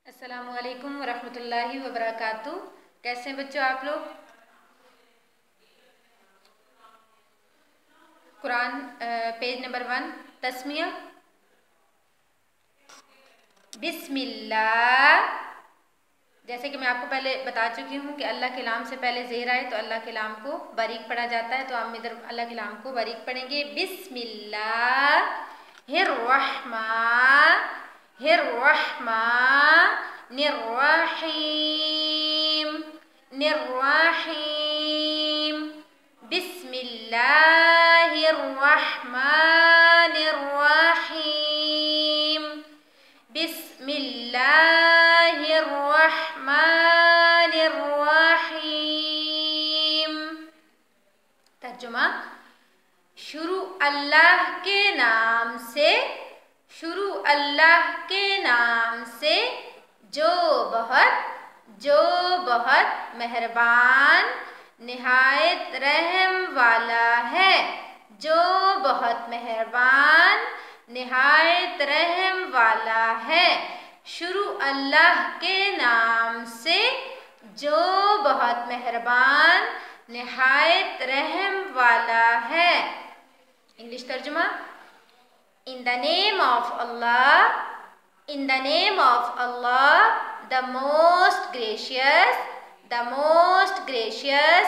अस्सलामुअलैकुम वरहमतुल्लाहि वबरकातुह। कैसे हैं बच्चों आप लोग? कुरान पेज नंबर 1 तस्मिया। बिस्मिल्लाह। जैसे कि मैं आपको पहले बता चुकी हूँ कि अल्लाह के नाम से पहले ज़ेर आए तो अल्लाह के नाम को बारीक पढ़ा जाता है, तो हम इधर अल्लाह के नाम को बारीक पढ़ेंगे। बिस्मिल्लाहिर्रहमानिर्रहीम निर्रहीम। बिस्मिल्लाहिर्रहमानिर्रहीम बिस्मिल्लाहिर्रहमानिर्रहीम। तर्जुमा। शुरू अल्लाह के नाम से, शुरू अल्लाह के नाम से जो बहुत मेहरबान निहायत रहम वाला है, जो बहुत मेहरबान निहायत रहम वाला है। शुरू अल्लाह के नाम से जो बहुत मेहरबान निहायत रहम वाला है। इंग्लिश तर्जुमा। In the name of Allah, in the name of Allah, the most gracious, the most gracious,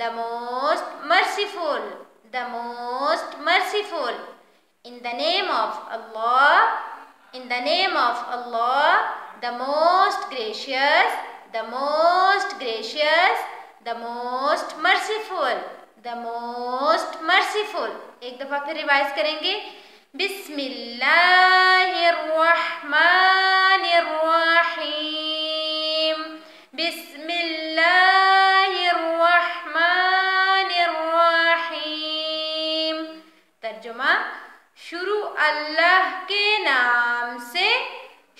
the most merciful, the most merciful. In the name of Allah, in the name of Allah, the most gracious, the most gracious, the most merciful, the most merciful. एक दफा फिर revise करेंगे। बिस्मिल्लाहिर्रहमानिर्रहीम बिस्मिल्लाहिर्रहमानिर्रहीम। तर्जुमा। शुरू अल्लाह के नाम से,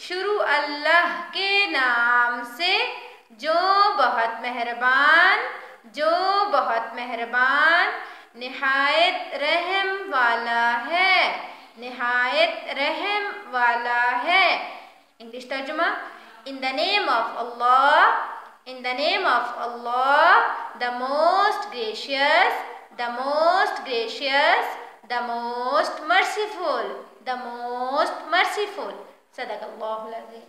शुरू अल्लाह के नाम से जो बहुत मेहरबान, जो बहुत मेहरबान निहायत रहम वाला है, निहायत रहम वाला है। इंग्लिश तर्जुमा। In the name of Allah, in the name of Allah, the most gracious, the most gracious, the most merciful, the most merciful. सदक़ल्लाहुल अज़ीम।